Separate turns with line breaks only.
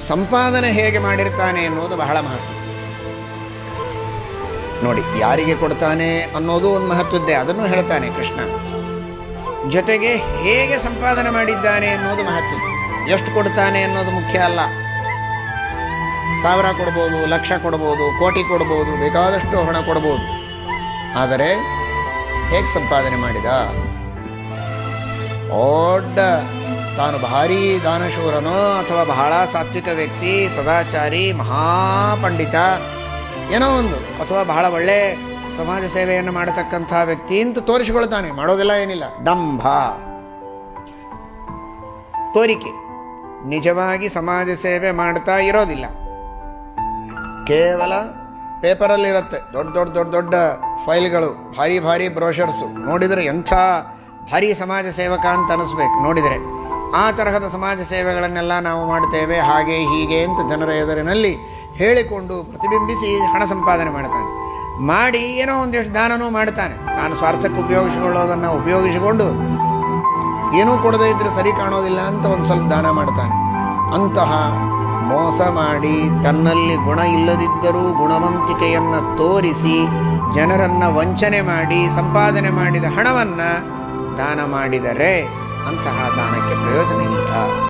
ಸಂಪಾದನೆ ಹೇಗೆ ಮಾಡಿರ್ತಾನೆ ಅನ್ನೋದು ಬಹಳ ಮಹತ್ವ. ನೋಡಿ, ಯಾರಿಗೆ ಕೊಡ್ತಾನೆ ಅನ್ನೋದು ಒಂದು ಮಹತ್ವದ್ದೇ, ಅದನ್ನು ಹೇಳ್ತಾನೆ ಕೃಷ್ಣ. ಜೊತೆಗೆ ಹೇಗೆ ಸಂಪಾದನೆ ಮಾಡಿದ್ದಾನೆ ಅನ್ನೋದು ಮಹತ್ವ. ಎಷ್ಟು ಕೊಡ್ತಾನೆ ಅನ್ನೋದು ಮುಖ್ಯ ಅಲ್ಲ. 1000 ಕೊಡ್ಬೋದು, ಲಕ್ಷ ಕೊಡ್ಬೋದು, ಕೋಟಿ ಕೊಡ್ಬೋದು, ಬೇಕಾದಷ್ಟು ಹಣ ಕೊಡ್ಬೋದು. ಆದರೆ ಹೇಗೆ ಸಂಪಾದನೆ ಮಾಡಿದ? ದೊಡ್ಡ ತಾನು ಭಾರೀ ದಾನಶೂರನೋ ಅಥವಾ ಬಹಳ ಸಾತ್ವಿಕ ವ್ಯಕ್ತಿ, ಸದಾಚಾರಿ, ಮಹಾಪಂಡಿತ ಏನೋ ಒಂದು, ಅಥವಾ ಬಹಳ ಒಳ್ಳೆ ಸಮಾಜ ಸೇವೆಯನ್ನು ಮಾಡತಕ್ಕಂಥ ವ್ಯಕ್ತಿ ಅಂತ ತೋರಿಸಿಕೊಳ್ತಾನೆ. ಮಾಡೋದಿಲ್ಲ, ಏನಿಲ್ಲ, ಡಂಭ, ತೋರಿಕೆ. ನಿಜವಾಗಿ ಸಮಾಜ ಸೇವೆ ಮಾಡ್ತಾ ಇರೋದಿಲ್ಲ. ಕೇವಲ ಪೇಪರಲ್ಲಿರುತ್ತೆ ದೊಡ್ಡ ದೊಡ್ಡ ದೊಡ್ಡ ದೊಡ್ಡ ಫೈಲ್ಗಳು, ಭಾರಿ ಭಾರಿ ಬ್ರೋಷರ್ಸು. ನೋಡಿದರೆ ಎಂಥ ಭಾರಿ ಸಮಾಜ ಸೇವಕ ಅಂತ ಅನಿಸ್ಬೇಕು ನೋಡಿದರೆ. ಆ ತರಹದ ಸಮಾಜ ಸೇವೆಗಳನ್ನೆಲ್ಲ ನಾವು ಮಾಡ್ತೇವೆ, ಹಾಗೆ ಹೀಗೆ ಅಂತ ಜನರ ಎದುರಿನಲ್ಲಿ ಹೇಳಿಕೊಂಡು ಪ್ರತಿಬಿಂಬಿಸಿ ಹಣ ಸಂಪಾದನೆ ಮಾಡ್ತಾನೆ. ಮಾಡಿ ಏನೋ ಒಂದೆಷ್ಟು ದಾನನೂ ಮಾಡ್ತಾನೆ. ತಾನು ಸ್ವಾರ್ಥಕ್ಕೆ ಉಪಯೋಗಿಸಿಕೊಳ್ಳೋದನ್ನು ಉಪಯೋಗಿಸಿಕೊಂಡು ಏನೂ ಕೊಡದೇ ಇದ್ದರೆ ಸರಿ ಕಾಣೋದಿಲ್ಲ ಅಂತ ಒಂದು ಸ್ವಲ್ಪ ದಾನ ಮಾಡ್ತಾನೆ. ಅಂತಹ ಮೋಸ ಮಾಡಿ ತನ್ನಲ್ಲಿ ಗುಣ ಇಲ್ಲದಿದ್ದರೂ ಗುಣವಂತಿಕೆಯನ್ನು ತೋರಿಸಿ ಜನರನ್ನು ವಂಚನೆ ಮಾಡಿ ಸಂಪಾದನೆ ಮಾಡಿದ ಹಣವನ್ನು ದಾನ ಮಾಡಿದರೆ ಅಂತಹ ದಾನಕ್ಕೆ ಪ್ರಯೋಜನ ಇಲ್ಲ.